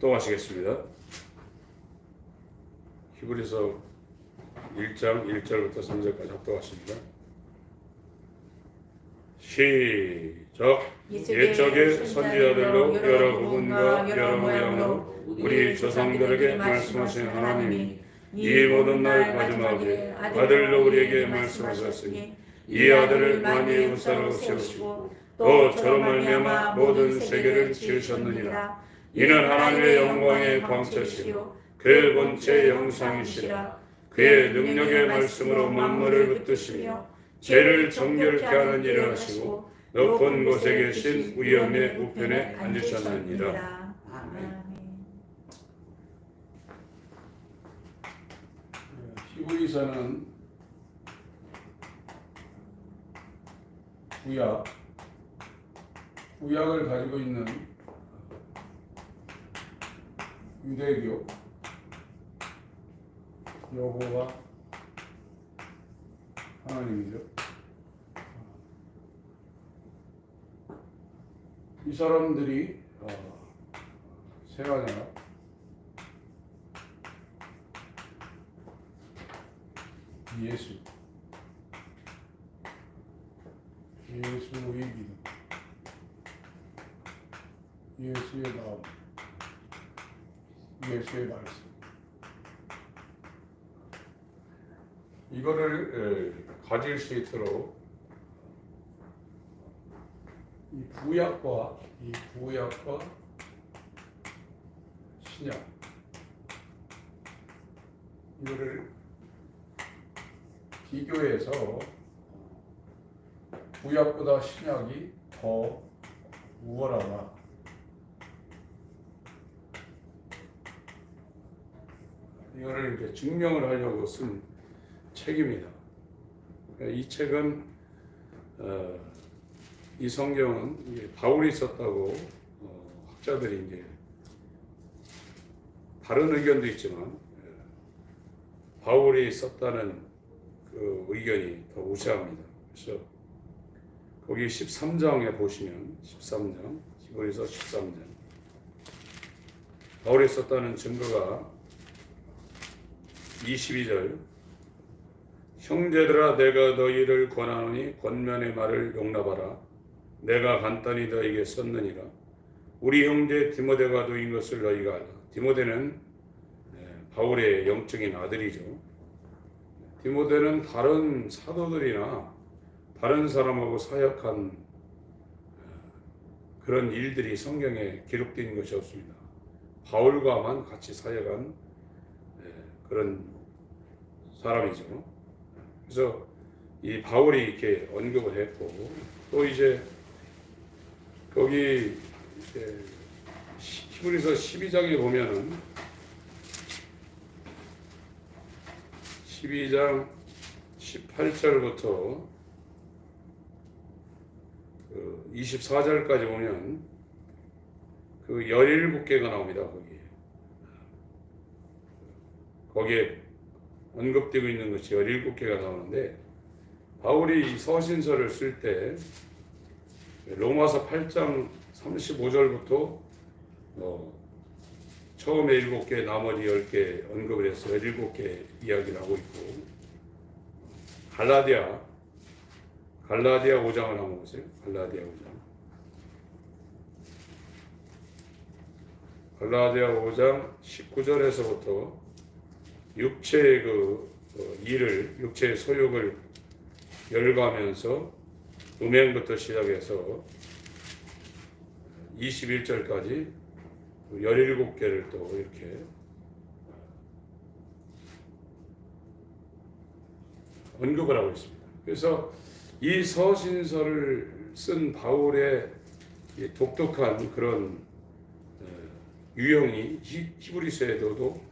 합동하시겠습니다. 히브리서 1장 1절부터 3절까지 합동하십니다. 시작. 옛적의 선지자들로 여러 부분과 여러 모양으로 우리 조상들에게 말씀하신 하나님이 이 모든 날 마지막에 아들로 우리에게 말씀하셨으니 이 아들을 만유의 후사로 세우시고 또 저로 말미암아 모든 세계를 지으셨느니라. 이는 하나님의 영광의 광채시요 그의 본체 영상이시라. 그의 능력의 말씀으로 만물을 붙드시며 죄를 정결케 하는 일을 하시고 높은 곳에 계신 위엄의 우편에 앉으셨느니라. 아멘. 히브리서는 구약을 가지고 있는 유대교 여호와 하나님이죠. 이 사람들이 세하냐 예수의 믿음, 예수의 마음, 예수의 말씀, 이거를 가질 수 있도록 이 구약과 신약, 이거를 비교해서 구약보다 신약이 더 우월하다, 이거를 이제 증명을 하려고 쓴 책입니다. 이 책은 이 성경은 바울이 썼다고 학자들이 이제 다른 의견도 있지만 바울이 썼다는 그 의견이 더 우세합니다. 그래서 거기 13장에 보시면 13장 히브리서 13장 바울이 썼다는 증거가 22절 형제들아 내가 너희를 권하노니 권면의 말을 용납하라. 내가 간단히 너희에게 썼느니라. 우리 형제 디모데가 누인 것을 너희가 알라. 디모데는 바울의 영적인 아들이죠. 디모데는 다른 사도들이나 다른 사람하고 사역한 그런 일들이 성경에 기록된 것이 없습니다. 바울과만 같이 사역한 그런 사람이죠. 그래서 이 바울이 이렇게 언급을 했고, 또 이제 거기 히브리서 12장에 보면은 12장 18절부터 24절까지 보면 그 17개가 나옵니다. 거기에 언급되고 있는 것이 17개가 나오는데, 바울이 이 서신서를 쓸 때 로마서 8장 35절부터 처음에 7개, 나머지 10개 언급을 해서 17개 이야기를 하고 있고, 갈라디아 5장을 한번 보세요. 갈라디아 5장 19절에서부터 육체의 육체의 소욕을 열거하면서 음행부터 시작해서 21절까지 17개를 또 이렇게 언급을 하고 있습니다. 그래서 이 서신서를 쓴 바울의 독특한 그런 유형이 히브리서에도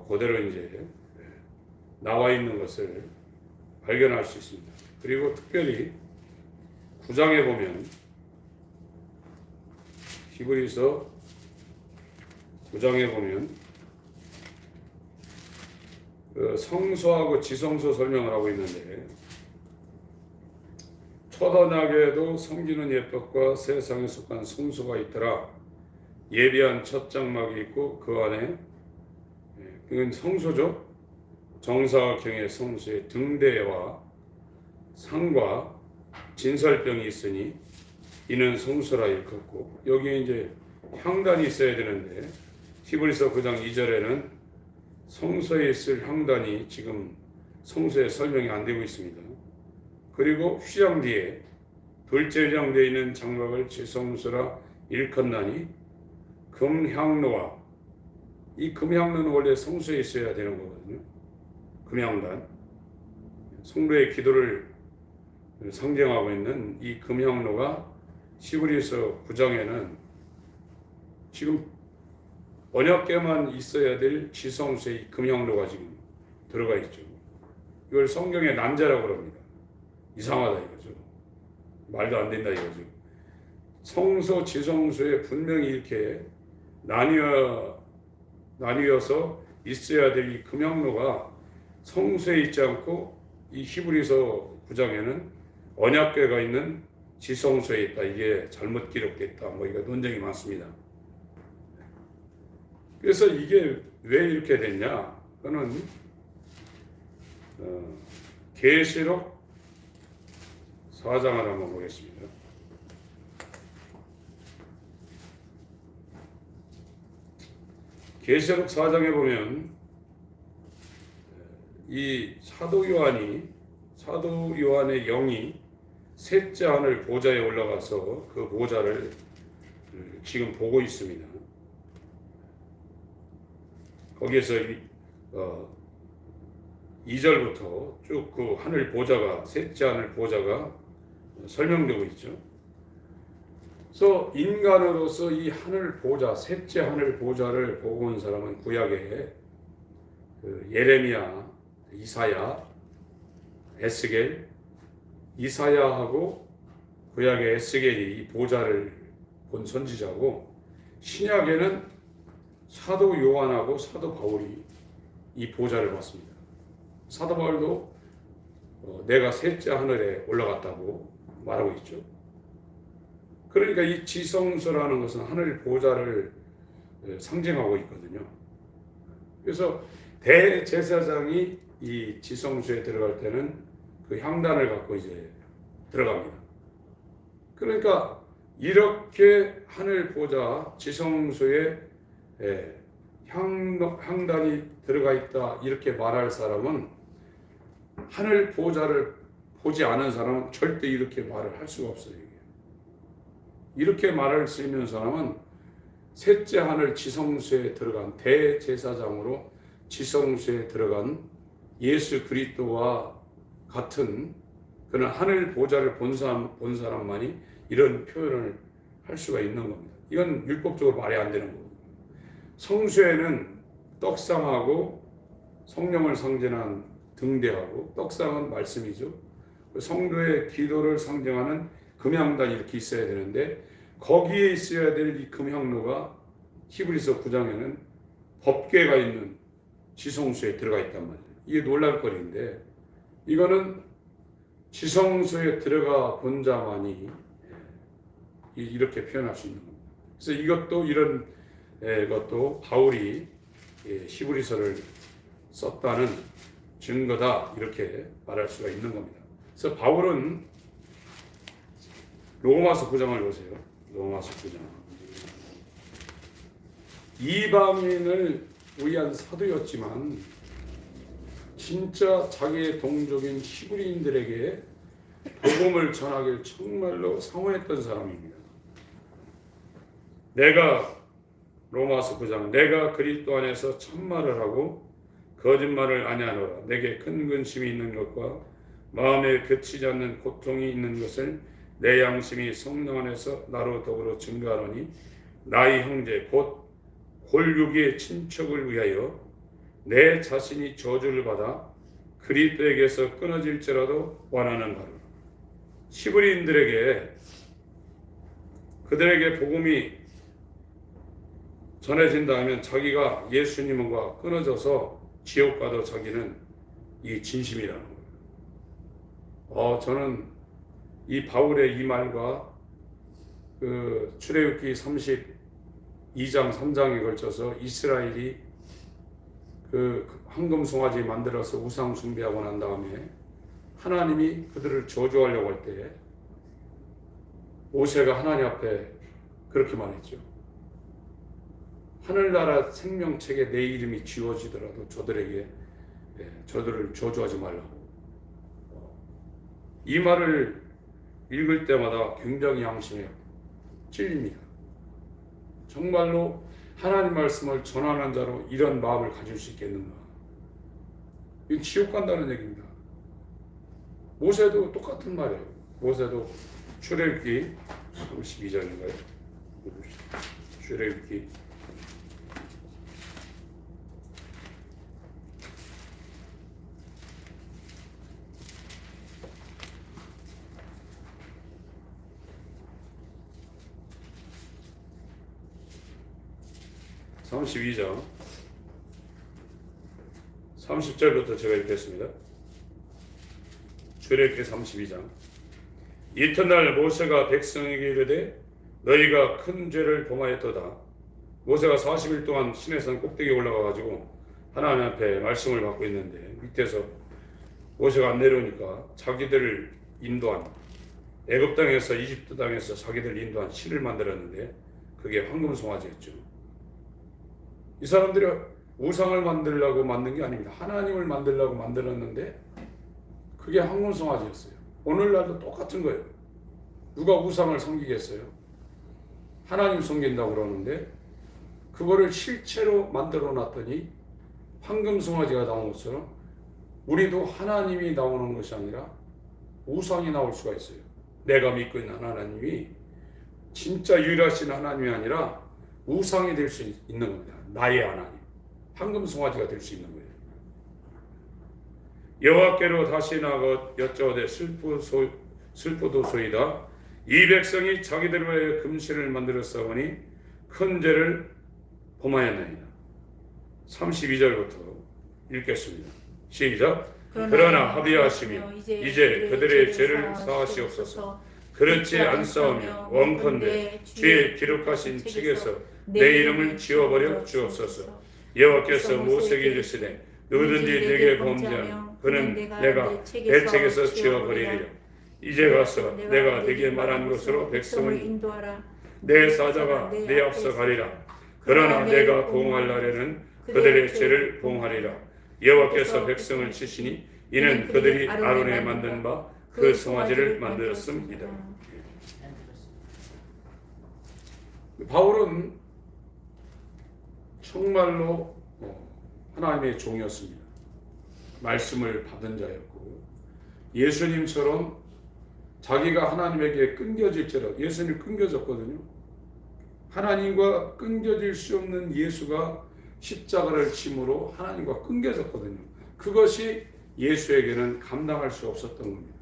그대로 이제 나와 있는 것을 발견할 수 있습니다. 그리고 특별히 9장에 보면 히브리서 9장에 보면 성소하고 지성소 설명을 하고 있는데, 첫 언약에도 섬기는 예법과 세상에 속한 성소가 있더라. 예비한 첫 장막이 있고 그 안에 그건 성소죠. 정사각형의 성소에 등대와 상과 진설병이 있으니 이는 성소라 일컫고, 여기에 이제 향단이 있어야 되는데 히브리서 9장 2절에는 성소에 있을 향단이 지금 성소에 설명이 안 되고 있습니다. 그리고 휘장 뒤에 둘째 휘장되어 있는 장막을 지성소라 일컫나니 금향로와, 이 금향로는 원래 성소에 있어야 되는 거거든요. 금향단, 성도의 기도를 상징하고 있는 이 금향로가 히브리서 9장에는 지금 언약궤만 있어야 될 지성소에 이 금향로가 지금 들어가 있죠. 이걸 성경의 난자라고 합니다. 이상하다 이거죠. 말도 안 된다 이거죠. 성소, 지성소에 분명히 이렇게 나뉘어서 있어야 될 이 금향로가 성소에 있지 않고 이 히브리서 9장에는 언약궤가 있는 지성소에 있다. 이게 잘못 기록됐다. 이거 논쟁이 많습니다. 그래서 이게 왜 이렇게 됐냐? 그거는 계시록 4장을 한번 보겠습니다. 계시록 4장에 보면 이 사도 요한의 영이 셋째 하늘 보좌에 올라가서 그 보좌를 지금 보고 있습니다. 거기에서 2절부터 쭉 그 하늘 보좌가, 셋째 하늘 보좌가 설명되고 있죠. 그래서 인간으로서 이 하늘 보좌, 셋째 하늘 보좌를 보고 온 사람은 구약에 예레미야, 이사야, 에스겔, 이사야하고 구약의 에스겔이 이 보좌를 본 선지자고, 신약에는 사도 요한하고 사도 바울이 이 보좌를 봤습니다. 사도 바울도 내가 셋째 하늘에 올라갔다고 말하고 있죠. 그러니까 이 지성소라는 것은 하늘 보좌를 상징하고 있거든요. 그래서 대제사장이 이 지성소에 들어갈 때는 그 향단을 갖고 이제 들어갑니다. 그러니까 이렇게 하늘 보좌, 지성소에 향단이 들어가 있다 이렇게 말할 사람은, 하늘 보좌를 보지 않은 사람은 절대 이렇게 말을 할 수가 없어요. 이렇게 말할 수 있는 사람은 셋째 하늘 지성소에 들어간 대제사장으로 지성소에 들어간 예수 그리스도와 같은 그런 하늘 보좌를 본 사람만이 이런 표현을 할 수가 있는 겁니다. 이건 율법적으로 말이 안 되는 거거든요. 성소에는 떡상하고 성령을 상징한 등대하고, 떡상은 말씀이죠. 성도의 기도를 상징하는 금향단이 이렇게 있어야 되는데, 거기에 있어야 될 이 금향로가 히브리서 9장에는 법궤가 있는 지성소에 들어가 있단 말이에요. 이게 놀랄 거리인데, 이거는 지성소에 들어가 본 자만이 이렇게 표현할 수 있는 겁니다. 그래서 이것도 이런 것도 바울이 히브리서를 썼다는 증거다 이렇게 말할 수가 있는 겁니다. 그래서 바울은 로마서 9장을 보세요. 로마서 9장. 이방인을 위한 사도였지만 진짜 자기의 동족인 히브리인들에게 복음을 전하길 정말로 사모했던 사람입니다. 로마서 9장, 내가 그리스도 안에서 참말을 하고 거짓말을 아니하노라. 내게 큰 근심이 있는 것과 마음에 그치지 않는 고통이 있는 것을 내 양심이 성령 안에서 나로 더불어 증거하노니, 나의 형제 곧 골육의 친척을 위하여 내 자신이 저주를 받아 그리스도에게서 끊어질지라도 원하는 바로. 히브리인들에게, 그들에게 복음이 전해진다 하면 자기가 예수님과 끊어져서 지옥 가도 자기는 이 진심이라는 거예요. 저는 이 바울의 이 말과 그 출애굽기 2장 3장에 걸쳐서 이스라엘이 그 황금 송아지 만들어서 우상 숭배하고 난 다음에 하나님이 그들을 저주하려고 할 때 모세가 하나님 앞에 그렇게 말했죠. 하늘나라 생명책에 내 이름이 지워지더라도 저들을 저주하지 말라고. 이 말을 읽을 때마다 굉장히 양심에 찔립니다. 정말로 하나님 말씀을 전하는 자로 이런 마음을 가질 수 있겠는가? 이건 지옥 간다는 얘기입니다. 모세도 똑같은 말이에요. 모세도 출애굽기 32장인가요? 출애굽기 32장 30절부터 제가 읽겠습니다. 출애굽기 32장. 이튿날 모세가 백성에게 이르되 너희가 큰 죄를 범하였도다. 모세가 40일 동안 시내산 꼭대기에 올라가 가지고 하나님 앞에 말씀을 받고 있는데 밑에서 모세가 안 내려오니까 자기들을 인도한 애굽 땅에서 이집트 땅에서 자기들 인도한 실을 만들었는데 그게 황금 송아지였죠. 이 사람들이 우상을 만들려고 만든 게 아닙니다. 하나님을 만들려고 만들었는데 그게 황금 송아지였어요. 오늘날도 똑같은 거예요. 누가 우상을 섬기겠어요? 하나님 섬긴다고 그러는데 그거를 실체로 만들어 놨더니 황금 송아지가 나온 것처럼 우리도 하나님이 나오는 것이 아니라 우상이 나올 수가 있어요. 내가 믿고 있는 하나님이 진짜 유일하신 하나님이 아니라 우상이 될 수 있는 겁니다. 나의 하나님, 황금 송아지가 될 수 있는 거예요. 여호와께로 다시 나가 여쭤오되 슬프도소이다. 이 백성이 자기들을 위하여 금신을 만들었사오니 큰 죄를 범하였나이다. 32절부터 읽겠습니다. 시작. 그러나 합의하시며 이제 그들의 죄를 사하시옵소서. 그렇지 않사오며 원컨대 주의 기록하신 책에서 내 이름을 지워버려 주옵소서. 여호와께서 모세에게 이르시되 누구든지 내게 범죄하면 그는 내가 내 책에서 지워버리리라. 이제 가서 내가 네게 말한 것으로 백성을 인도하라. 내 사자가 내 앞서 가리라. 그러나 내가 보응할 날에는 그들의 죄를 보응하리라. 여호와께서 백성을 치시니 이는 그들이 아론에 만든 바 그 송아지를 만들었습니다. 바울은 정말로 하나님의 종이었습니다. 말씀을 받은 자였고 예수님처럼 자기가 하나님에게 끊겨질지라도 예수님이 끊겨졌거든요. 하나님과 끊겨질 수 없는 예수가 십자가를 침으로 하나님과 끊겨졌거든요. 그것이 예수에게는 감당할 수 없었던 겁니다.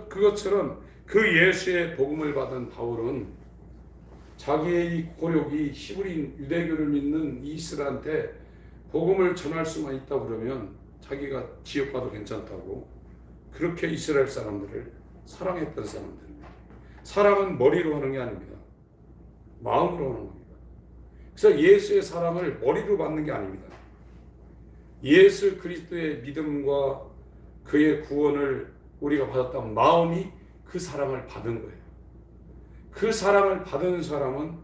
그것처럼 그 예수의 복음을 받은 바울은 자기의 이 고력이 히브리인 유대교를 믿는 이스라엘한테 복음을 전할 수만 있다 그러면 자기가 지옥 가도 괜찮다고 그렇게 이스라엘 사람들을 사랑했던 사람들입니다. 사랑은 머리로 하는 게 아닙니다. 마음으로 하는 겁니다. 그래서 예수의 사랑을 머리로 받는 게 아닙니다. 예수 그리스도의 믿음과 그의 구원을 우리가 받았다면 마음이 그 사랑을 받은 거예요. 그 사랑을 받은 사람은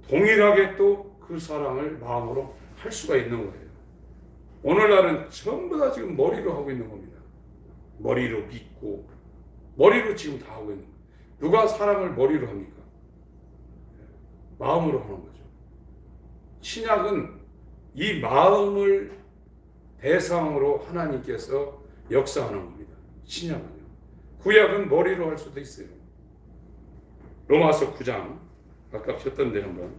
동일하게 또 그 사랑을 마음으로 할 수가 있는 거예요. 오늘날은 전부 다 지금 머리로 하고 있는 겁니다. 머리로 믿고 머리로 지금 다 하고 있는 거예요. 누가 사랑을 머리로 합니까? 마음으로 하는 거죠. 신약은 이 마음을 대상으로 하나님께서 역사하는 겁니다. 신약은요. 구약은 머리로 할 수도 있어요. 로마서 9장 아까 폈던데 한번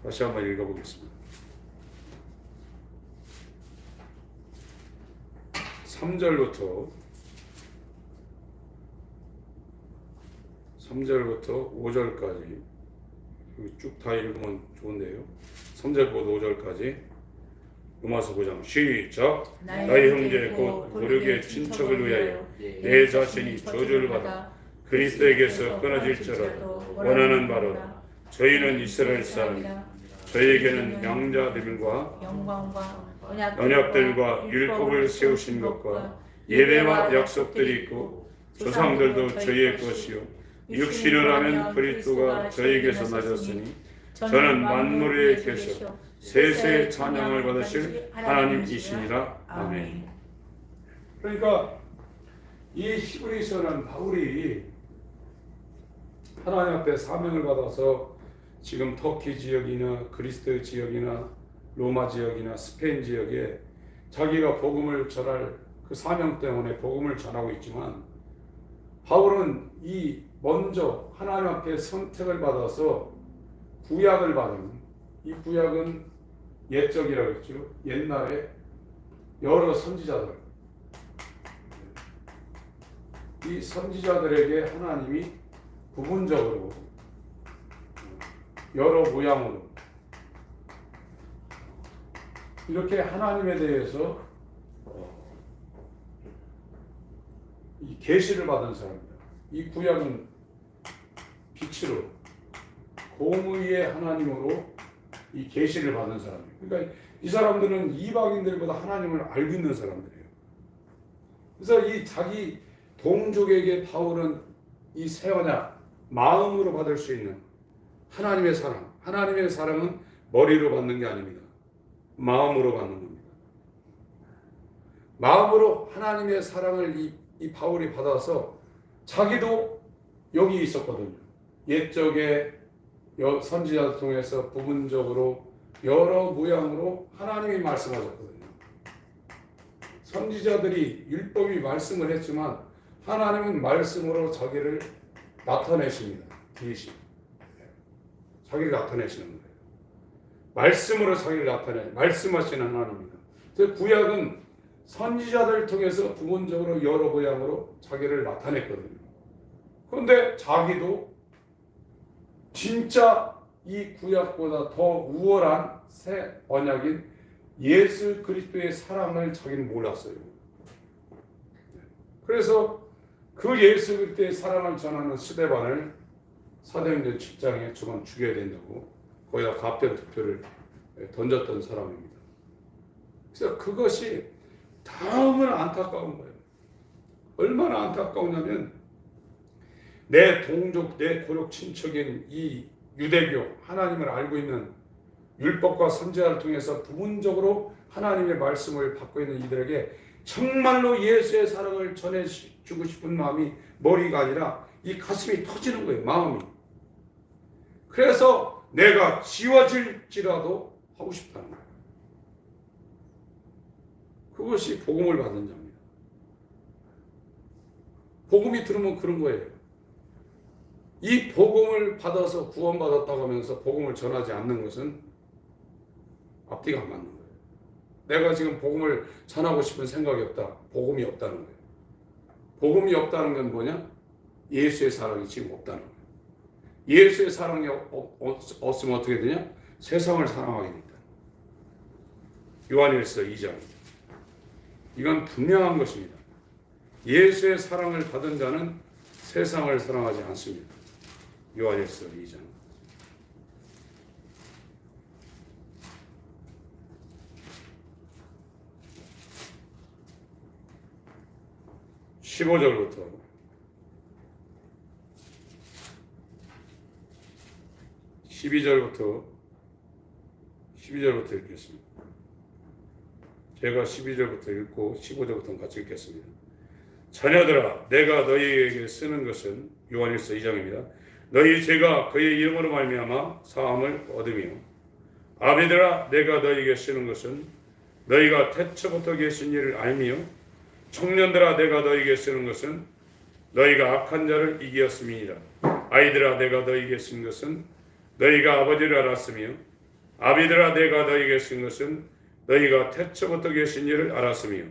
다시 한번 읽어보겠습니다. 3절부터 5절까지 쭉 다 읽으면 좋은데요. 3절부터 5절까지 로마서 9장 시작. 나의 형제 곧 고르게 친척을 위하여 내 자신이 저주를 받아 그리스도에게서 끊어질지라도 원하는 바로다. 저희는 이스라엘 사람이다. 저희에게는 양자들과 영광과 언약들과 율법을 세우신 것과 예배와 약속들이 있고 조상들도 저희의 것이요 육신을 하는 그리스도가 저희에게서 나셨으니 저는 만물 위에 계셔 세세의 찬양을 받으실 하나님이시니라. 아멘. 그러니까 이 히브리서는 바울이 하나님 앞에 사명을 받아서 지금 터키 지역이나 그리스 지역이나 로마 지역이나 스페인 지역에 자기가 복음을 전할 그 사명 때문에 복음을 전하고 있지만, 바울은 이 먼저 하나님 앞에 선택을 받아서 구약을 받은, 이 구약은 옛적이라고 했죠. 옛날에 여러 선지자들, 이 선지자들에게 하나님이 부분적으로 여러 모양으로 이렇게 하나님에 대해서 이 계시를 받은 사람입니다. 이 구약은 빛으로 공의의 하나님으로 이 계시를 받은 사람이에요. 그러니까 이 사람들은 이방인들보다 하나님을 알고 있는 사람들이에요. 그래서 이 자기 동족에게 바울은 이 새 언약 마음으로 받을 수 있는 하나님의 사랑, 하나님의 사랑은 머리로 받는 게 아닙니다. 마음으로 받는 겁니다. 마음으로 하나님의 사랑을 이 바울이 받아서 자기도 여기 있었거든요. 옛적에 선지자를 통해서 부분적으로 여러 모양으로 하나님이 말씀하셨거든요. 선지자들이 율법이 말씀을 했지만 하나님은 말씀으로 자기를 나타내십니다. 계시. 자기를 나타내시는 거예요. 말씀으로 자기를 나타내 말씀하시는 하나님입니다. 그래서 구약은 선지자들을 통해서 부분적으로 여러 모양으로 자기를 나타냈거든요. 그런데 자기도 진짜 이 구약보다 더 우월한 새 언약인 예수 그리스도의 사랑을 자기는 몰랐어요. 그래서 그 예수 그리스도의 사랑을 전하는 스데반을 사도행전 7장에 저건 죽여야 된다고 거기다 갑된 투표를 던졌던 사람입니다. 그래서 그것이 너무나 안타까운 거예요. 얼마나 안타까우냐면 내 동족, 내 고력 친척인 이 유대교, 하나님을 알고 있는 율법과 선지자를 통해서 부분적으로 하나님의 말씀을 받고 있는 이들에게 정말로 예수의 사랑을 전해주고 싶은 마음이 머리가 아니라 이 가슴이 터지는 거예요. 마음이. 그래서 내가 지워질지라도 하고 싶다는 거예요. 그것이 복음을 받는 자입니다. 복음이 들으면 그런 거예요. 이 복음을 받아서 구원받았다고 하면서 복음을 전하지 않는 것은 앞뒤가 안 맞는 거예요. 내가 지금 복음을 전하고 싶은 생각이 없다. 복음이 없다는 거예요. 복음이 없다는 건 뭐냐? 예수의 사랑이 지금 없다는 거예요. 예수의 사랑이 없으면 어떻게 되냐? 세상을 사랑하게 된다. 요한일서 2장. 이건 분명한 것입니다. 예수의 사랑을 받은 자는 세상을 사랑하지 않습니다. 요한일서 2장. (15절부터) 12절부터 읽겠습니다. 제가 12절부터 읽고 15절부터 같이 읽겠습니다. 자녀들아, 내가 너희에게 쓰는 것은 요한일서 2장입니다. 너희 죄가 그의 이름으로 말미암아 사함을 얻으며, 아비들아, 내가 너희에게 쓰는 것은 너희가 태초부터 계신 일을 알며, 청년들아, 내가 너희에게 쓰는 것은 너희가 악한 자를 이기었음이니라. 아이들아, 내가 너희에게 쓴 것은 너희가 아버지를 알았으며, 아비들아, 내가 너희에게 쓴 것은 너희가 태초부터 계신 일을 알았으며,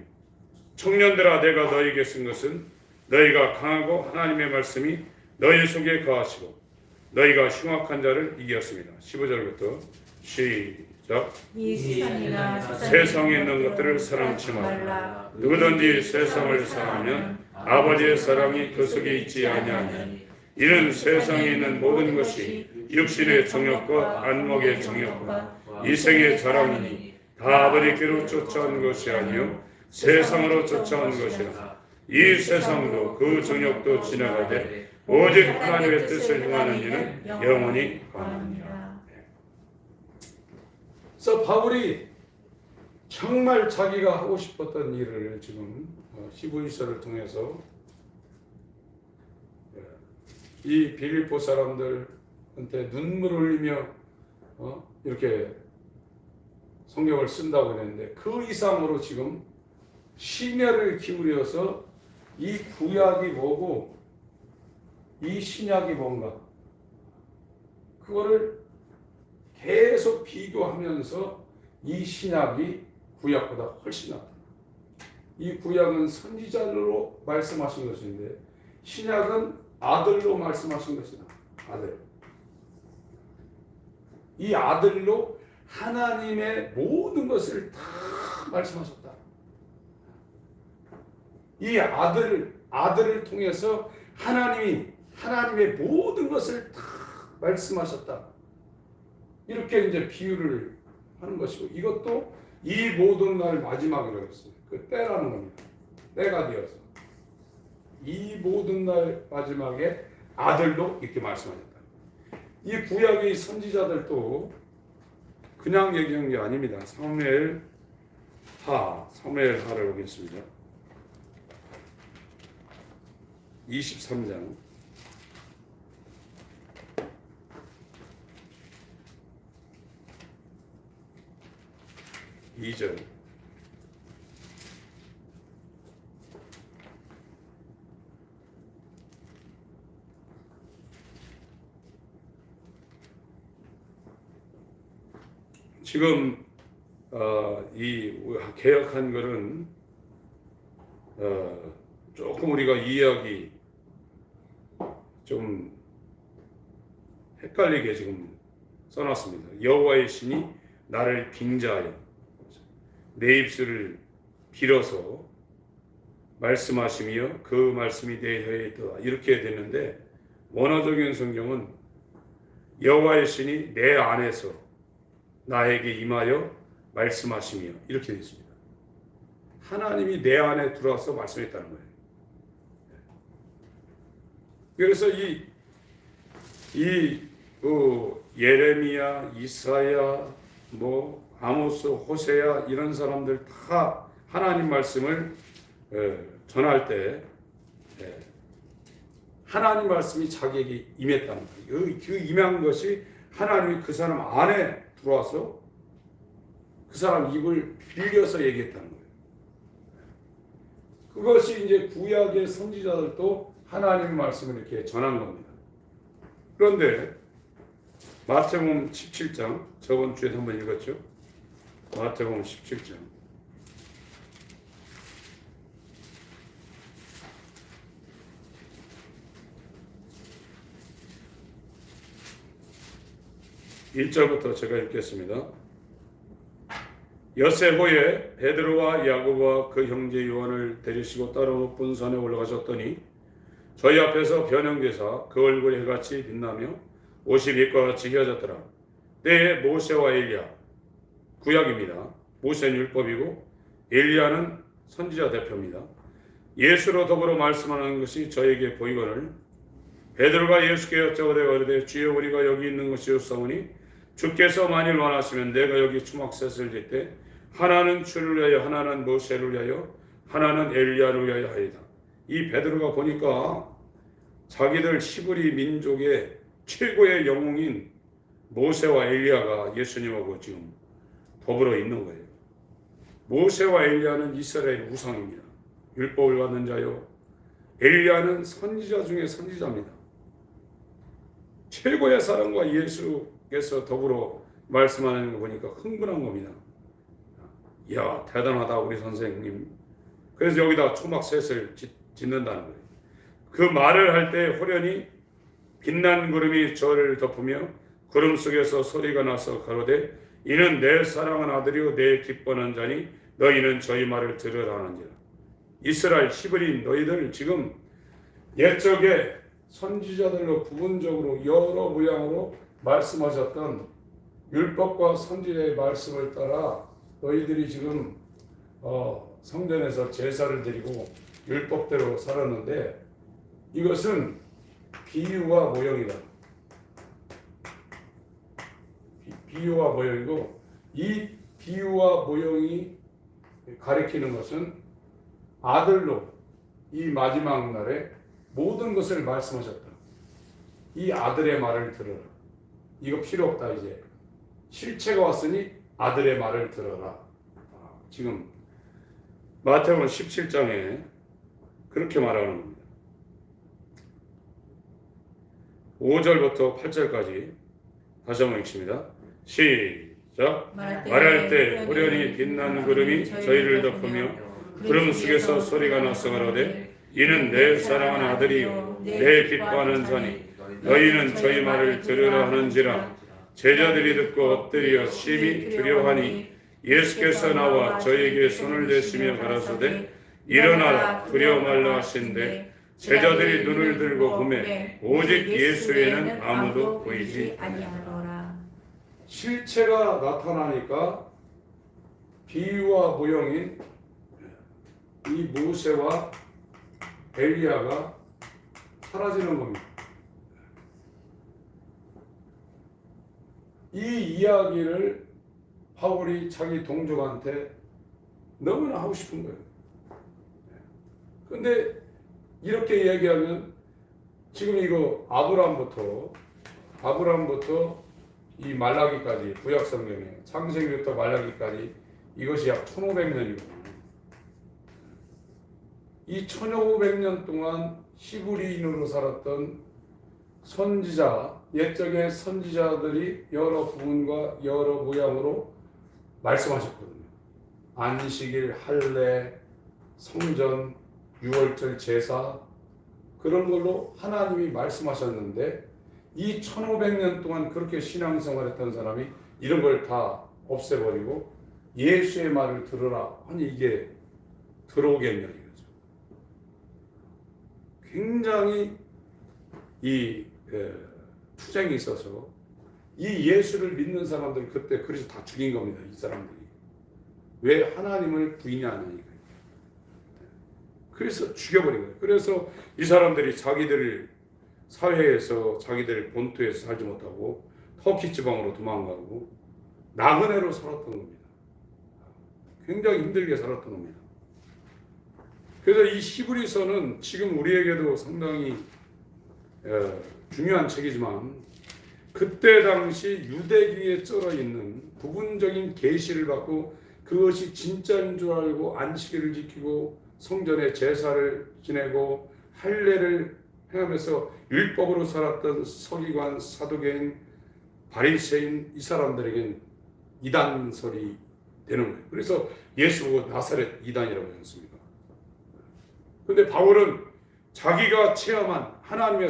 청년들아, 내가 너희에게 쓴 것은 너희가 강하고 하나님의 말씀이 너희 속에 거하시고 너희가 흉악한 자를 이기었습니다. 15절부터 시작. 세상에 있는 것들을 사랑치 말라. 누구든지 세상을 사랑하면 아버지의 사랑이 그 속에 있지 아니하니 이는 세상에 있는 모든 것이 육신의 정욕과 안목의 정욕과 이생의 자랑이니 다 아버지께로 쫓아온 것이 아니요 세상으로 쫓아온 것이라. 이 세상도 그 정욕도 지나가되 오직 하나님의 뜻을 행하는 이는 영원히 가느니라. 그래서 바울이 정말 자기가 하고 싶었던 일을 지금 히브리서를 통해서 이 빌립보 사람들한테 눈물을 흘리며 이렇게 성경을 쓴다고 했는데 그 이상으로 지금 심혈을 기울여서 이 구약이 뭐고 이 신약이 뭔가 그거를 계속 비교하면서 이 신약이 구약보다 훨씬 낫다. 이 구약은 선지자로 말씀하신 것인데 신약은 아들로 말씀하신 것이다. 아들. 이 아들로 하나님의 모든 것을 다 말씀하셨다. 이 아들을 통해서 하나님의 모든 것을 다 말씀하셨다. 이렇게 이제 비유를 하는 것이고 이것도 이 모든 날 마지막이라고 했어요. 그 때라는 겁니다. 때가 되어서 이 모든 날 마지막에 아들로 이렇게 말씀하셨다. 이 구약의 선지자들도 그냥 얘기한 게 아닙니다. 사무엘하를 보겠습니다. 23장 2절 지금 이 개혁한 글은 조금 우리가 이해하기 좀 헷갈리게 지금 써놨습니다. 여호와의 신이 나를 빙자하여 내 입술을 빌어서 말씀하시며 그 말씀이 내 혀에 있더라 이렇게 됐는데 원어적인 성경은 여호와의 신이 내 안에서 나에게 임하여 말씀하시며 이렇게 되어 있습니다. 하나님이 내 안에 들어와서 말씀했다는 거예요. 그래서 예레미야, 이사야, 아모스, 호세야 이런 사람들 다 하나님 말씀을 전할 때 하나님 말씀이 자기에게 임했다는 거예요. 그 임한 것이 하나님이 그 사람 안에 들어와서 그 사람 입을 빌려서 얘기했다는 거예요. 그것이 이제 구약의 선지자들도 하나님의 말씀을 이렇게 전한 겁니다. 그런데 마태복음 17장 저번 주에 한번 읽었죠. 마태복음 17장 1절부터 제가 읽겠습니다. 엿새 후에 베드로와 야고보와 그 형제 요한을 데리시고 따로 높은 산에 올라가셨더니 저희 앞에서 변형되사 그 얼굴이 해같이 빛나며 옷이 빛과 같이 휘어졌더라. 때에 모세와 엘리야 구약입니다. 모세는 율법이고 엘리야는 선지자 대표입니다. 예수로 더불어 말씀하는 것이 저에게 보이거늘 베드로가 예수께 여쭤보되 가로되 주여 우리가 여기 있는 것이옵사오니 주께서 만일 원하시면 내가 여기 초막셋을 짓되 하나는 주를 위하여 하나는 모세를 위하여 하나는 엘리야를 위하여 하리다. 이 베드로가 보니까 자기들 히브리 민족의 최고의 영웅인 모세와 엘리야가 예수님하고 지금 더불어 있는 거예요. 모세와 엘리야는 이스라엘 우상입니다. 율법을 받는 자요. 엘리야는 선지자 중에 선지자입니다. 최고의 사람과 예수께서 더불어 말씀하는 거 보니까 흥분한 겁니다. 이야 대단하다 우리 선생님. 그래서 여기다 초막셋을 짓는다는 거예요. 그 말을 할 때 호련히 빛난 구름이 저를 덮으며 구름 속에서 소리가 나서 가로되 이는 내 사랑하는 아들이요 내 기뻐하는 자니 너희는 저희 말을 들으라 하는지라. 이스라엘 히브리인 너희들 지금 옛적에 선지자들로 부분적으로 여러 모양으로 말씀하셨던 율법과 선지자의 말씀을 따라 너희들이 지금 성전에서 제사를 드리고 율법대로 살았는데 이것은 비유와 모형이다. 비유와 모형이고 이 비유와 모형이 가리키는 것은 아들로 이 마지막 날에 모든 것을 말씀하셨다. 이 아들의 말을 들어라. 이거 필요 없다 이제. 실체가 왔으니 아들의 말을 들어라. 지금 마태복음 17장에 그렇게 말하는 겁니다. 5절부터 8절까지 다시 한번 읽습니다. 시작. 말할 때 호련히 빛나는 구름이 저희를 덮으며 구름 속에서 소리가 나서 가로되 이는 내 사랑하는 아들이요 내 기뻐하는 자니 너희는 저희 말을 들으라 하는지라. 제자들이 듣고 엎드려 심히 두려워하니 예수께서 나와 저에게 손을 대시며 가라사대 일어나라 두려워 말라 하신대 제자들이 눈을 들고 보매 오직 예수 외에는 아무도 보이지 아니하더라. 실체가 나타나니까 비유와 모형인 이 모세와 엘리야가 사라지는 겁니다. 이 이야기를 바울이 자기 동족한테 너무나 하고 싶은 거예요. 근데 이렇게 얘기하면 지금 이거 아브라함부터 이 말라기까지 구약 성경에 창세기부터 말라기까지 이것이 약 1500년이거든요. 이 1500년 동안 히브리인으로 살았던 선지자, 옛적의 선지자들이 여러 부분과 여러 모양으로 말씀하셨거든요. 안식일, 할례, 성전, 유월절 제사 그런 걸로 하나님이 말씀하셨는데 이 1500년 동안 그렇게 신앙생활했던 사람이 이런 걸 다 없애버리고 예수의 말을 들으라 하니 이게 들어오겠냐 이거죠. 굉장히 이 투쟁이 있어서 이 예수를 믿는 사람들 그때 그래서 다 죽인 겁니다. 이 사람들이 왜 하나님을 부인하냐니까. 그래서 죽여버린 거예요. 그래서 이 사람들이 자기들 사회에서 자기들 본토에서 살지 못하고 터키 지방으로 도망가고 나그네로 살았던 겁니다. 굉장히 힘들게 살았던 겁니다. 그래서 이 히브리서는 지금 우리에게도 상당히 중요한 책이지만 그때 당시 유대기에 쩔어 있는 부분적인 계시를 받고 그것이 진짜인 줄 알고 안식일을 지키고 성전에 제사를 지내고 할례를 행하면서 율법으로 살았던 서기관, 사두개인, 바리새인 이 사람들에겐 이단설이 되는 거예요. 그래서 예수 보고 나사렛 이단이라고 했습니다. 그런데 바울은 자기가 체험한 하나님의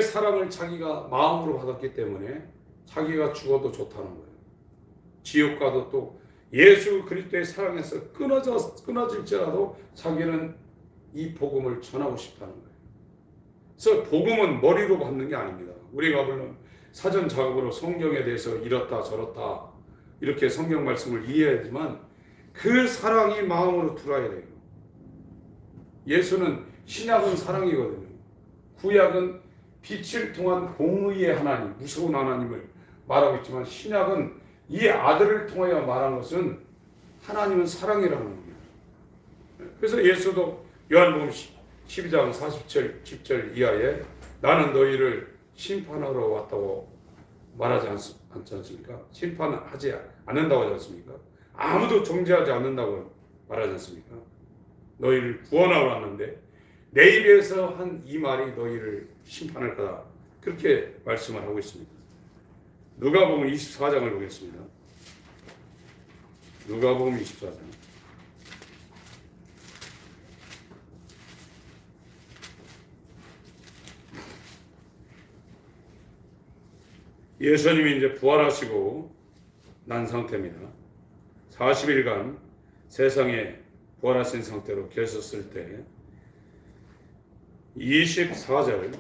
사랑을 자기가 마음으로 받았기 때문에 자기가 죽어도 좋다는 거예요. 지옥 가도 또 예수 그리스도의 사랑에서 끊어질지라도 자기는 이 복음을 전하고 싶다는 거예요. 그래서 복음은 머리로 받는 게 아닙니다. 우리가 물론 사전 작업으로 성경에 대해서 이렇다 저렇다 이렇게 성경 말씀을 이해하지만 그 사랑이 마음으로 들어야 돼요. 예수는 신약은 사랑이거든요. 구약은 빛을 통한 공의의 하나님, 무서운 하나님을 말하고 있지만 신약은 이 아들을 통하여 말한 것은 하나님은 사랑이라는 겁니다. 그래서 예수도 요한복음 12장 40절 10절 이하에 나는 너희를 심판하러 왔다고 말하지 않지 않습니까? 심판하지 않는다고 하지 않습니까? 아무도 정죄하지 않는다고 말하지 않습니까? 너희를 구원하러 왔는데 내 입에서 한 이 말이 너희를 심판할 거다. 그렇게 말씀을 하고 있습니다. 누가복음 24장을 보겠습니다. 누가복음 24장. 예수님이 이제 부활하시고 난 상태입니다. 40일간 세상에 부활하신 상태로 계셨을 때 24절,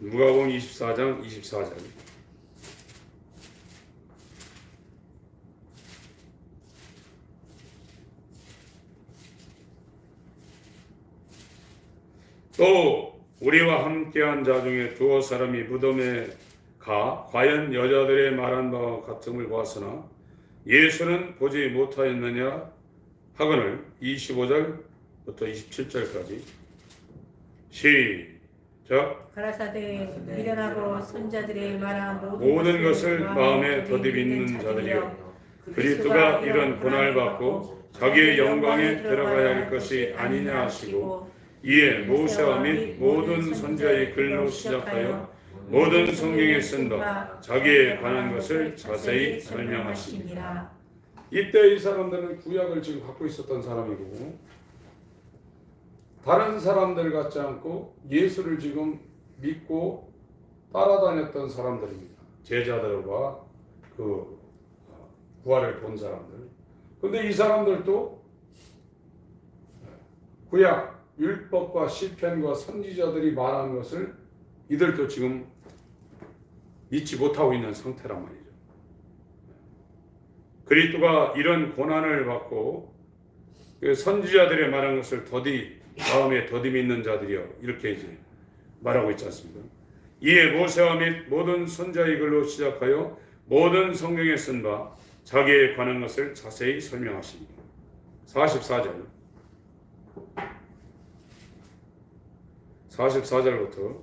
누가복음 24장 24절. 또 우리와 함께한 자 중에 두어 사람이 무덤에 가 과연 여자들의 말한 바와 같음을 보았으나 예수는 보지 못하였느냐 하거늘. 25절부터 27절까지 시작. 가라사대 미련하고 손자들의 말한 모든 것을 마음에 더디 믿는 자들이여, 그리스도가 이런 고난을 받고 자기의 영광에 들어가야 할 것이 아니냐 하시고, 이에 모세와 및 모든 선지자의 글로 시작하여 모든 성경에 쓴 바 자기에 관한 것을 자세히 설명하시니라. 이때 이 사람들은 구약을 지금 갖고 있었던 사람이고, 다른 사람들 같지 않고 예수를 지금 믿고 따라다녔던 사람들입니다. 제자들과 그 부활을 본 사람들. 근데 이 사람들도 구약 율법과 시편과 선지자들이 말한 것을 이들도 지금 믿지 못하고 있는 상태란 말이죠. 그리스도가 이런 고난을 받고 그 선지자들의 말한 것을 마음에 더디 믿는 자들이여, 이렇게 이제 말하고 있지 않습니까? 이에 모세와 및 모든 선지자의 글로 시작하여 모든 성경에 쓴 바 자기에 관한 것을 자세히 설명하시니. 44절부터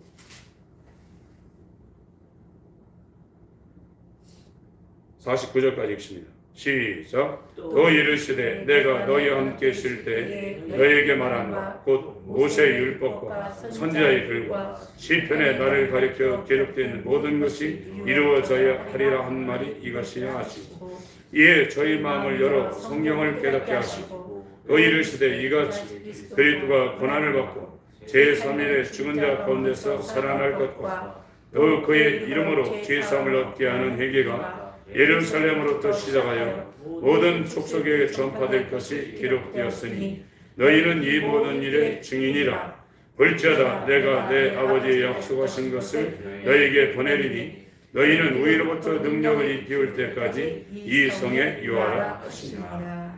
49절까지 읽습니다. 시작. 또 이르시되 내가 너희와 함께 있을 때 너희에게 말한 바 곧 모세의 율법과 선지자의 글과 시편에 나를 가리켜 기록되어 있는 모든 것이 이루어져야 하리라 한 말이 이것이냐 하시고, 이에 저희 마음을 열어 성경을 깨닫게 하시고, 또 이르시되 이같이 그리스도가 고난을 받고 제3일에 죽은 자 가운데서 살아날 것과 또 그의 이름으로 죄사함을 얻게 하는 회개가 예루살렘으로부터 시작하여 모든 족속에 전파될 것이 기록되었으니 너희는 이 모든 일의 증인이라. 볼지어다 내가 내 아버지의 약속하신 것을 너희에게 보내리니 너희는 위로부터 능력을 입히올 때까지 이 성에 유하라 하시니라.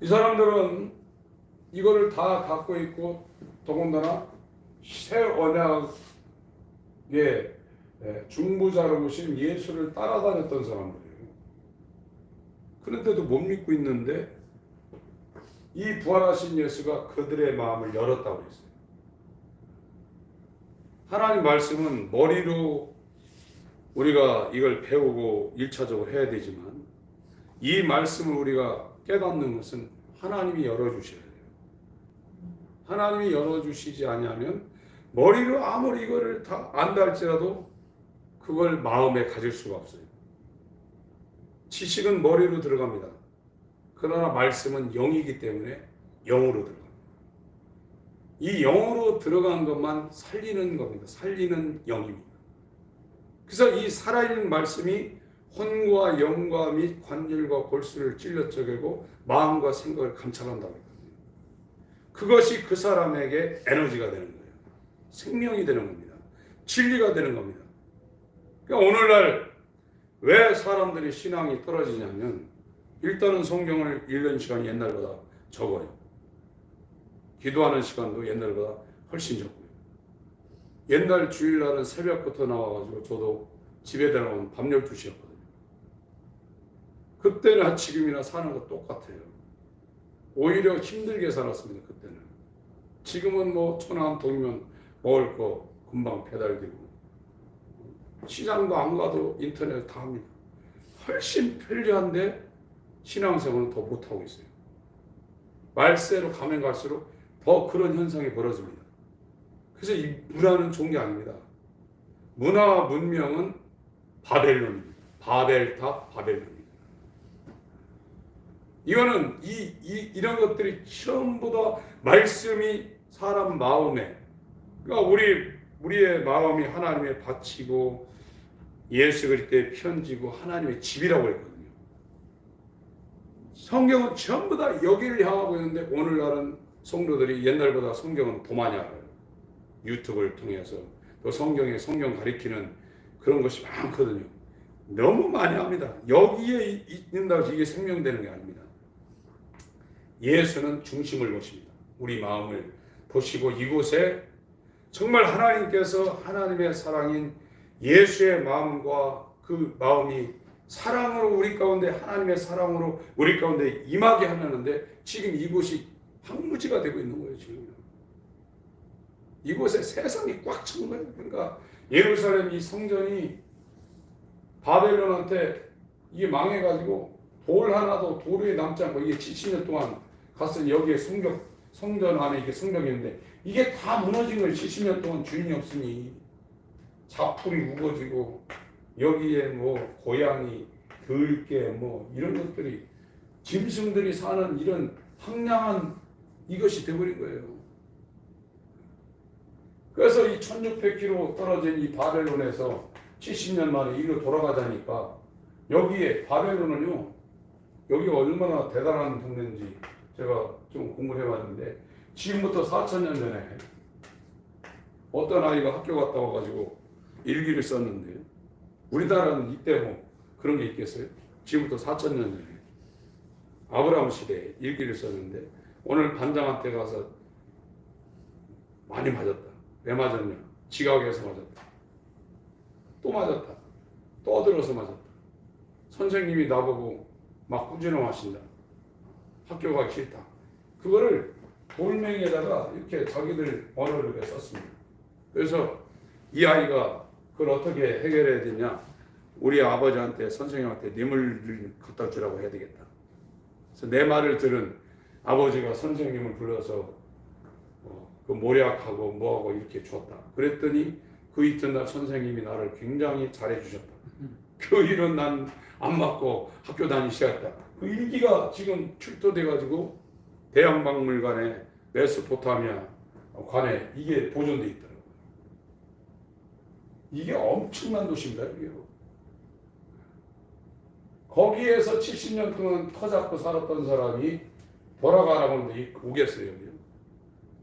이 사람들은 이거를 다 갖고 있고, 더군다나 새 언약의 중보자로 오신 예수를 따라다녔던 사람들이에요. 그런데도 못 믿고 있는데 이 부활하신 예수가 그들의 마음을 열었다고 했어요. 하나님 말씀은 머리로 우리가 이걸 배우고 1차적으로 해야 되지만, 이 말씀을 우리가 깨닫는 것은 하나님이 열어주셔야 돼요. 하나님이 열어주시지 아니하면 머리로 아무리 이거를 다 안다 할지라도 그걸 마음에 가질 수가 없어요. 지식은 머리로 들어갑니다. 그러나 말씀은 영이기 때문에 영으로 들어갑니다. 이 영으로 들어간 것만 살리는 겁니다. 살리는 영입니다. 그래서 이 살아있는 말씀이 혼과 영과 및 관절과 골수를 찔러 쪼개고 마음과 생각을 감찰한다고 했거든요. 그것이 그 사람에게 에너지가 되는 거예요. 생명이 되는 겁니다. 진리가 되는 겁니다. 그러니까 오늘날 왜 사람들이 신앙이 떨어지냐면, 일단은 성경을 읽는 시간이 옛날보다 적어요. 기도하는 시간도 옛날보다 훨씬 적고요. 옛날 주일날은 새벽부터 나와가지고 저도 집에 들어가면 밤 12시였거든요. 그때나 지금이나 사는 거 똑같아요. 오히려 힘들게 살았습니다. 그때는. 지금은 뭐 천안 동이면 먹을 거 금방 배달되고, 시장도 안 가도 인터넷 다 합니다. 훨씬 편리한데 신앙생활은 더 못하고 있어요. 말세로 가면 갈수록 더 그런 현상이 벌어집니다. 그래서 이 문화는 좋은 게 아닙니다. 문화와 문명은 바벨론입니다. 바벨탑 바벨론입니다. 이거는 이런 것들이 전부 다 말씀이 사람 마음에, 그러니까 우리의 마음이 하나님의 밭이고 예수 그리스도의 편지고 하나님의 집이라고 했거든요. 성경은 전부 다 여기를 향하고 있는데 오늘날은 성도들이 옛날보다 성경은 더 많이 알아요. 유튜브를 통해서 또 성경 가리키는 그런 것이 많거든요. 너무 많이 합니다. 여기에 있는다고 해서 이게 생명되는 게 아닙니다. 예수는 중심을 보십니다. 우리 마음을 보시고 이곳에 정말 하나님께서 하나님의 사랑인 예수의 마음과 그 마음이 사랑으로 우리 가운데 하나님의 사랑으로 우리 가운데 임하게 하려는데 지금 이곳이 황무지가 되고 있는 거예요. 지금 이곳에 세상이 꽉 찬 거예요. 그러니까 예루살렘 이 성전이 바벨론한테 이게 망해가지고 돌 하나도 돌 위에 남지 않고 이게 70년 동안 갔으니 여기에 성전 안에 이게 성벽이 있는데 이게 다 무너진 거예요. 70년 동안 주인이 없으니 자풀이 우거지고 여기에 뭐 고양이, 들개 뭐 이런 것들이 짐승들이 사는 이런 황량한 이것이 돼버린 거예요. 그래서 이 1600km 떨어진 이 바벨론에서 70년 만에 이리로 돌아가자니까 여기에 바벨론은요, 여기가 얼마나 대단한 동네인지 제가 좀 공부를 해봤는데 지금부터 4000년 전에 어떤 아이가 학교 갔다 와가지고 일기를 썼는데 우리나라는 이때 뭐 그런 게 있겠어요? 지금부터 4000년 전에 아브라함 시대에 일기를 썼는데 오늘 반장한테 가서 많이 맞았다. 왜 맞았냐? 지각해서 맞았다. 또 맞았다. 또 들어서 맞았다. 선생님이 나보고 막 꾸지람하신다. 학교 가기 싫다. 그거를 돌멩이에다가 이렇게 자기들 언어를 이렇게 썼습니다. 그래서 이 아이가 그걸 어떻게 해결해야 되냐? 우리 아버지한테 선생님한테 뇌물을 갖다 주라고 해야 되겠다. 그래서 내 말을 들은 아버지가 선생님을 불러서 그 모략하고 뭐하고 이렇게 줬다. 그랬더니 그 이튿날 선생님이 나를 굉장히 잘해 주셨다. 그 일은 난 안 맞고 학교 다니기 시작했다. 그 일기가 지금 출토돼 가지고 대양박물관에 메소포타미아 관에 이게 보존돼 있더라고요. 이게 엄청난 도시입니다. 이게. 거기에서 70년 동안 터잡고 살았던 사람이 돌아가라고 하는데 오겠어요.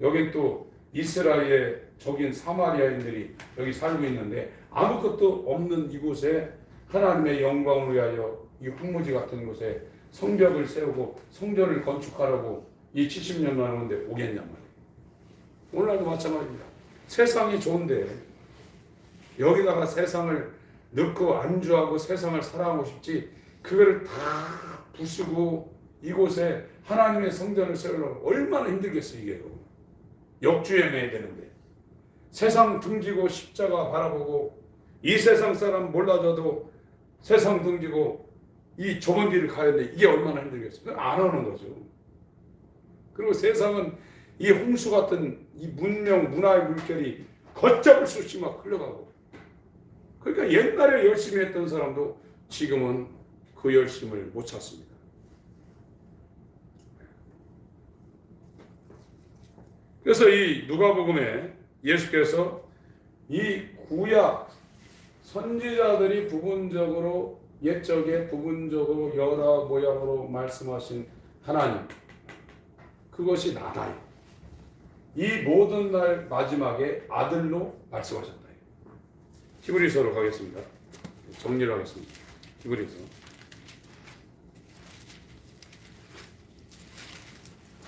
여긴 또 이스라엘의 적인 사마리아인들이 여기 살고 있는데 아무것도 없는 이곳에 하나님의 영광을 위하여 이 황무지 같은 곳에 성벽을 세우고 성전을 건축하라고 이 70년만 오는데 오겠냔 말이에요. 오늘날도 마찬가지입니다. 세상이 좋은데 여기다가 세상을 넣고 안주하고 세상을 사랑하고 싶지 그거를 다 부수고 이곳에 하나님의 성전을 세우려면 얼마나 힘들겠어요. 이게 역주행해야 되는데 세상 등지고 십자가 바라보고 이 세상 사람 몰라줘도 세상 등지고 이 좁은 길을 가야 되는데 이게 얼마나 힘들겠어요. 그건 안 하는 거죠. 그리고 세상은 이 홍수 같은 이 문명 문화의 물결이 걷잡을 수 없이 막 흘러가고 그러니까 옛날에 열심히 했던 사람도 지금은 그 열심을 못 찾습니다. 그래서 이 누가복음에 예수께서 이 구약 선지자들이 부분적으로 옛적에 부분적으로 여러 모양으로 말씀하신 하나님 그것이 나다. 이 모든 날 마지막에 아들로 말씀하셨다. 히브리서로 가겠습니다. 정리를 하겠습니다. 히브리서.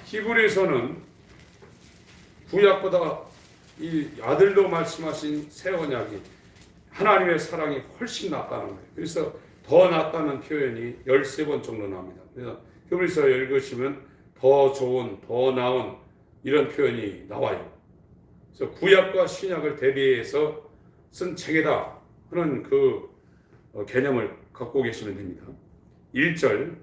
히브리서는 구약보다 이 아들로 말씀하신 새 언약이 하나님의 사랑이 훨씬 낫다는 거예요. 그래서 더 낫다는 표현이 13번 정도 나옵니다. 그래서 히브리서 읽으시면 더 좋은, 더 나은 이런 표현이 나와요. 그래서 구약과 신약을 대비해서 쓴 책이다 하는 그 개념을 갖고 계시면 됩니다. 1절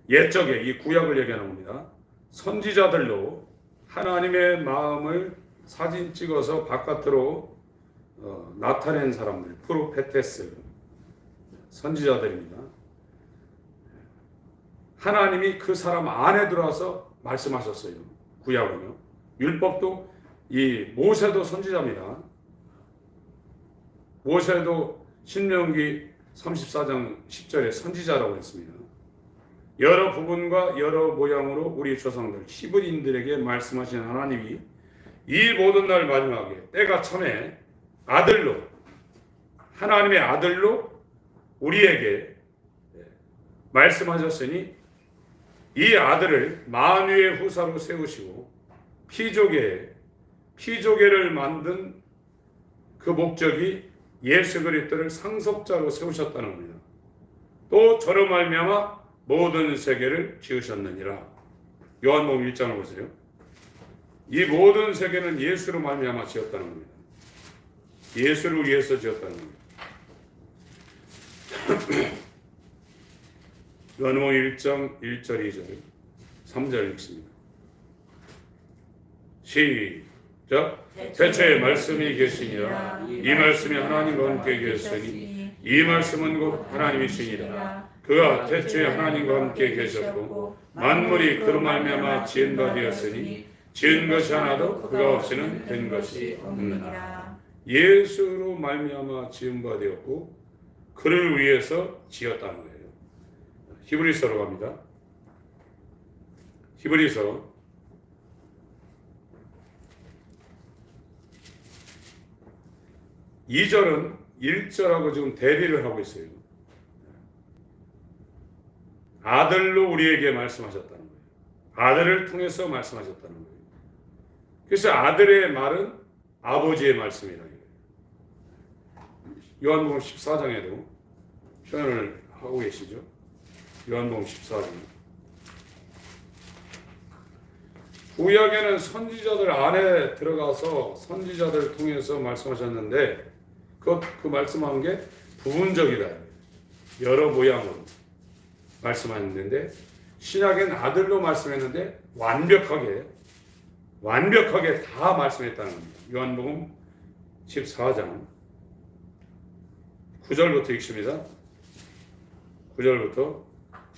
옛적에 이 구약을 얘기하는 겁니다. 선지자들로 하나님의 마음을 사진 찍어서 바깥으로 나타낸 사람들, 프로페테스 선지자들입니다. 하나님이 그 사람 안에 들어와서 말씀하셨어요. 구약은요. 율법도 이 모세도 선지자입니다. 모세도 신명기 34장 10절에 선지자라고 했습니다. 여러 부분과 여러 모양으로 우리 조상들 히브리인들에게 말씀하신 하나님이 이 모든 날 마지막에 때가 참에 아들로, 하나님의 아들로 우리에게 말씀하셨으니 이 아들을 만유의 후사로 세우시고 피조계를 만든 그 목적이 예수 그리스도를 상속자로 세우셨다는 겁니다. 또 저로 말미암아 모든 세계를 지으셨느니라. 요한복음 1장을 보세요. 이 모든 세계는 예수로 말미암아 지었다는 겁니다. 예수를 위해서 지었다는 겁니다. 요한복음 1장 1절 2절 3절 읽습니다. 시작. 태초에 말씀이 계시니라. 이 말씀이 하나님과 함께 계셨으니 이 말씀은 곧 하나님이시니라. 그가 태초에 하나님과 함께 계셨고 만물이 그로 말미암아 지은 바 되었으니 지은 것이 하나도 그가 없이는 된 것이 없느니라. 예수로 말미암아 지은 바 되었고 그를 위해서 지었다는 거예요. 히브리서로 갑니다. 히브리서 2절은 1절하고 지금 대비를 하고 있어요. 아들로 우리에게 말씀하셨다는 거예요. 아들을 통해서 말씀하셨다는 거예요. 그래서 아들의 말은 아버지의 말씀이라는 거예요. 요한복음 14장에도 표현을 하고 계시죠. 요한복음 14장. 구약에는 선지자들 안에 들어가서 선지자들을 통해서 말씀하셨는데 그 말씀한 게 부분적이다. 여러 모양으로 말씀하셨는데 신약엔 아들로 말씀했는데 완벽하게 다 말씀했다는 겁니다. 요한복음 14장 9절부터 읽습니다. 9절부터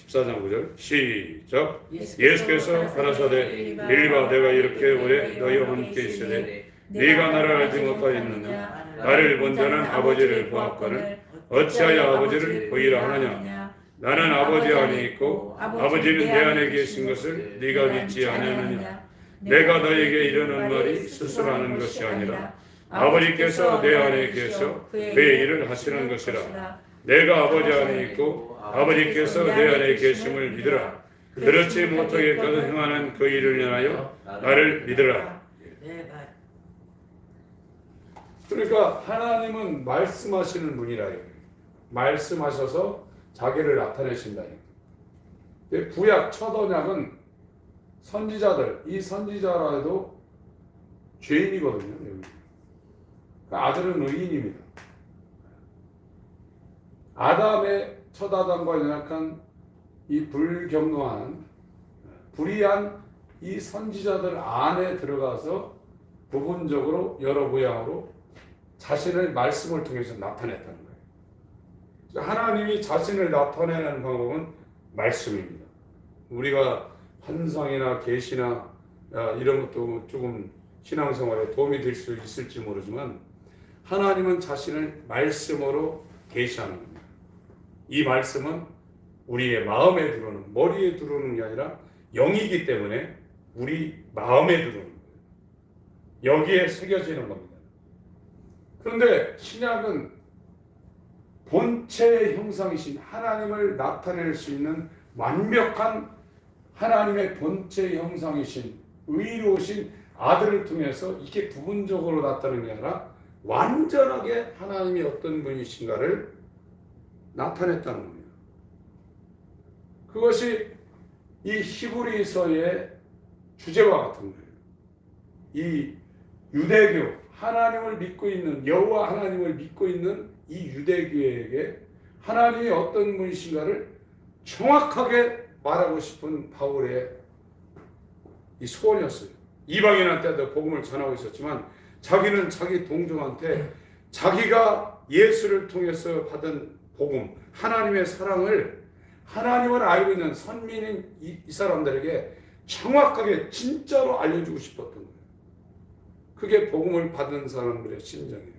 14장 9절 시작. 예수께서 가라사대 빌리바 내가 이렇게 오래 너희와 함께 있으되 네가 나를 알지 못하였느냐 나를 본 자는 아버지를 보았거늘 어찌하여 아버지를 보이라 하느냐 나는 아버지 안에 있고 아버지는 내 안에 계신 것을 네가 믿지 않느냐 내가 너에게 이르는 말이 스스로 하는 것이 아니라 아버지께서 내 안에 계셔 그의 일을 하시는 것이라 내가 아버지 안에 있고 아버지께서 내 안에 계심을 믿으라 그렇지 못하게까지 행하는 그 일을 인하여 나를 믿으라. 그러니까 하나님은 말씀하시는 분이라. 말씀하셔서 자기를 나타내신다. 구약 첫 언약은 선지자들, 이 선지자라 해도 죄인이거든요. 그러니까 아들은 의인입니다. 아담의 첫 아담과 연약한 이 불경노한 불의한 이 선지자들 안에 들어가서 부분적으로 여러 모양으로 자신을 말씀을 통해서 나타냈다는 거예요. 하나님이 자신을 나타내는 방법은 말씀입니다. 우리가 환상이나 계시나 이런 것도 조금 신앙생활에 도움이 될 수 있을지 모르지만 하나님은 자신을 말씀으로 계시하는 겁니다. 이 말씀은 우리의 마음에 들어오는, 머리에 들어오는 게 아니라 영이기 때문에 우리 마음에 들어오는 거예요. 여기에 새겨지는 겁니다. 그런데 신약은 본체의 형상이신 하나님을 나타낼 수 있는 완벽한 하나님의 본체의 형상이신 의로우신 아들을 통해서 이게 부분적으로 나타나는 게 아니라 완전하게 하나님이 어떤 분이신가를 나타냈다는 겁니다. 그것이 이 히브리서의 주제와 같은 거예요. 이 유대교, 하나님을 믿고 있는, 여호와 하나님을 믿고 있는 이 유대교에게 하나님이 어떤 분이신가를 정확하게 말하고 싶은 바울의 이 소원이었어요. 이방인한테도 복음을 전하고 있었지만 자기는 자기 동족한테 자기가 예수를 통해서 받은 복음, 하나님의 사랑을 하나님을 알고 있는 선민인 이 사람들에게 정확하게 진짜로 알려주고 싶었던 거예요. 그게 복음을 받은 사람들의 심정이에요.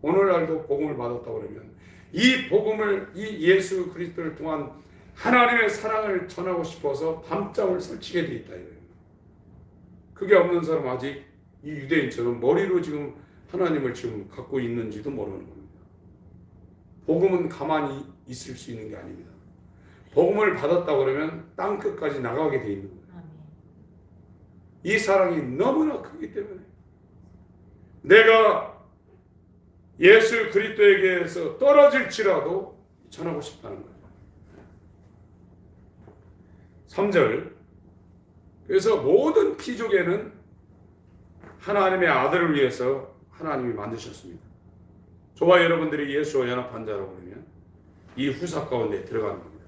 오늘날도 복음을 받았다고 그러면 이 복음을, 이 예수 그리스도를 통한 하나님의 사랑을 전하고 싶어서 밤잠을 설치게 돼 있다 이거예요. 그게 없는 사람 아직 이 유대인처럼 머리로 지금 하나님을 지금 갖고 있는지도 모르는 겁니다. 복음은 가만히 있을 수 있는 게 아닙니다. 복음을 받았다 그러면 땅 끝까지 나가게 돼 있는 거예요. 이 사랑이 너무나 크기 때문에 내가 예수 그리스도에게서 떨어질지라도 전하고 싶다는 거예요. 3절 그래서 모든 피족에는 하나님의 아들을 위해서 하나님이 만드셨습니다. 저와 여러분들이 예수와 연합한 자라고 그러면 이 후사 가운데 들어가는 겁니다.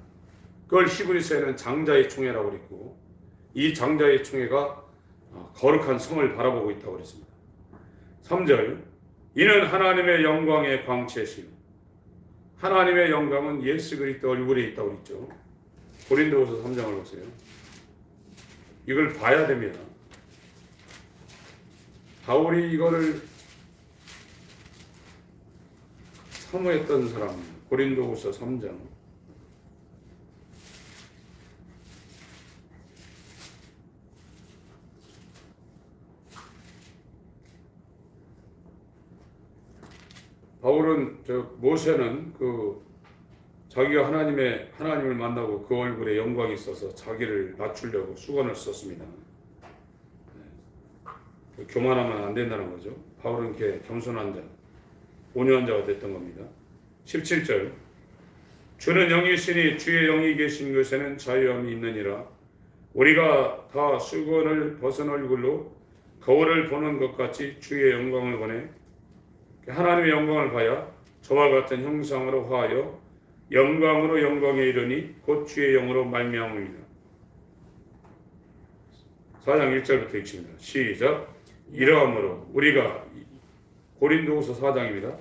그걸 히브리서에는 장자의 총회라고 그랬고 이 장자의 총회가 거룩한 성을 바라보고 있다고 그랬습니다. 3절 이는 하나님의 영광의 광채시요 하나님의 영광은 예수 그리스도 얼굴에 있다고 그랬죠. 고린도후서 3장을 보세요. 이걸 봐야 됩니다. 바울이 이거를 사모했던 사람 고린도후서 3장 바울은 모세는 자기가 하나님을 만나고 그 얼굴에 영광이 있어서 자기를 낮추려고 수건을 썼습니다. 교만하면 안 된다는 거죠. 바울은 이렇게 겸손한 자, 온유한 자가 됐던 겁니다. 17절 주는 영이시니 주의 영이 계신 곳에는 자유함이 있느니라. 우리가 다 수건을 벗은 얼굴로 거울을 보는 것 같이 주의 영광을 보내 하나님의 영광을 봐야 저와 같은 형상으로 화하여 영광으로 영광에 이르니 곧 주의 영으로 말미암으리라. 4장 1절부터 읽습니다. 시작. 이러함으로 우리가 고린도후서 4장입니다.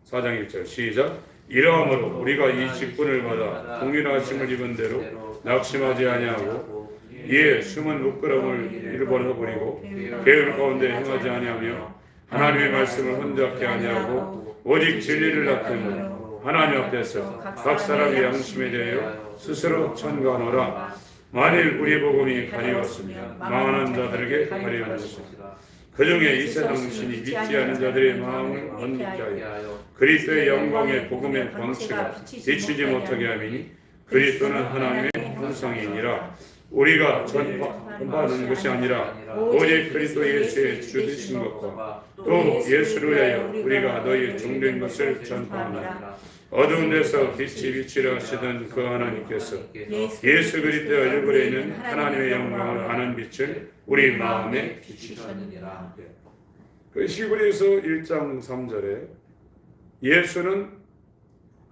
4장 1절 시작. 이러함으로 우리가 이 직분을 받아 동일하심을 입은 대로 낙심하지 아니하고 이에 숨은 부끄러움을 잃어버리고 계율 가운데 행하지 아니하며 하나님의 말씀을 혼잡게 아니하고 오직 진리를 나타내므로 하나님 앞에서 각 사람의 양심에 대하여 스스로 천가하노라. 만일 우리 복음이 가리웠으면 망하는 자들에게 가리운 것이라. 그 중에 이 세상 신이 믿지 않은 자들의 마음을 언짢게 하여 그리스도의 영광의 복음의 광채가 비치지 못하게 하미니 그리스도는 하나님의 형상이니라. 우리가 전파하는 것이 아니라 오직 그리스도 예수의 주 되신 것과 또 예수를 위하여 우리가 너희 종된 것을 전파하노라. 어두운 데서 빛이 비치려 하시던 그 하나님께서 예수 그리스도의 얼굴에 있는 하나님의 영광을 아는 빛을 우리 마음에 비추셨느니라. 그 히브리서 1장 3절에 예수는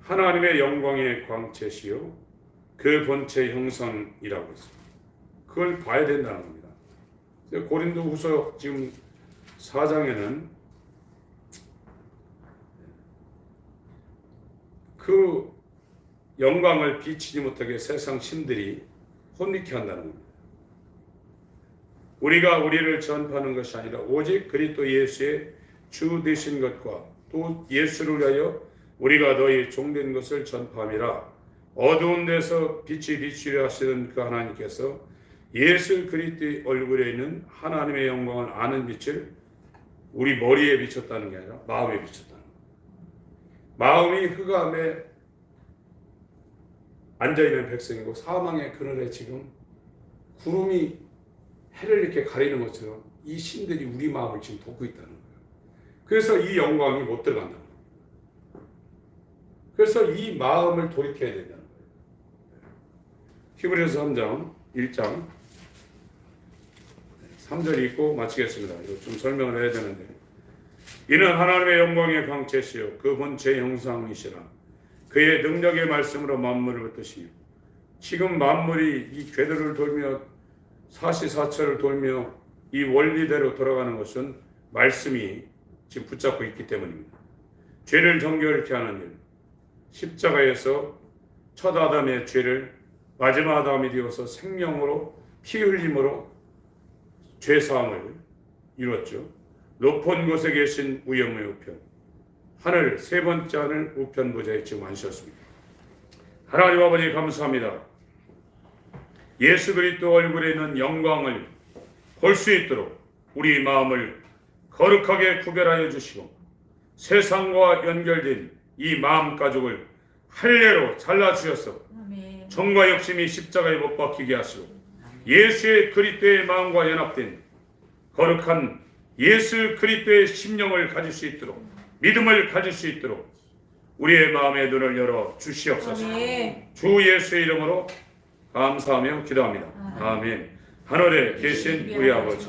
하나님의 영광의 광채시요 그 본체 형상이라고 했습니다. 그걸 봐야 된다는 겁니다. 고린도후서 지금 4장에는 그 영광을 비치지 못하게 세상 신들이 혼미케 한다는 겁니다. 우리가 우리를 전파하는 것이 아니라 오직 그리스도 예수의 주 되신 것과 또 예수를 위하여 우리가 너희 종된 것을 전파함이라. 어두운 데서 빛이 비추려 하시던 그 하나님께서 예수 그리스도의 얼굴에 있는 하나님의 영광을 아는 빛을 우리 머리에 비쳤다는 게 아니라 마음에 비쳤다는 거예요. 마음이 흑암에 앉아있는 백성이고 사망의 그늘에 지금 구름이 해를 이렇게 가리는 것처럼 이 신들이 우리 마음을 지금 덮고 있다는 거예요. 그래서 이 영광이 못 들어간다는 거예요. 그래서 이 마음을 돌이켜야 된다는 거예요. 히브리서 3장 1장 3절 읽고 마치겠습니다. 이거 좀 설명을 해야 되는데 이는 하나님의 영광의 광채시요 그 본체 형상이시라. 그의 능력의 말씀으로 만물을 붙드시며 지금 만물이 이 궤도를 돌며 사시사철을 돌며 이 원리대로 돌아가는 것은 말씀이 지금 붙잡고 있기 때문입니다. 죄를 정결케 하는 일, 십자가에서 첫 아담의 죄를 마지막 아담이 되어서 생명으로 피 흘림으로 죄사함을 이뤘죠. 높은 곳에 계신 우영의 우편, 하늘 세 번째 하늘 우편 보좌에 지금 앉으셨습니다. 하나님 아버지 감사합니다. 예수 그리스도 얼굴에 있는 영광을 볼 수 있도록 우리 마음을 거룩하게 구별하여 주시고 세상과 연결된 이 마음 가죽을 할례로 잘라 주셔서 아멘. 정과 욕심이 십자가에 못 박히게 하시고 예수의 그리스도의 마음과 연합된 거룩한 예수 그리스도의 심령을 가질 수 있도록 믿음을 가질 수 있도록 우리의 마음의 눈을 열어 주시옵소서. 아멘. 주 예수의 이름으로 감사하며 기도합니다. 아멘. 하늘에 계신 우리 아버지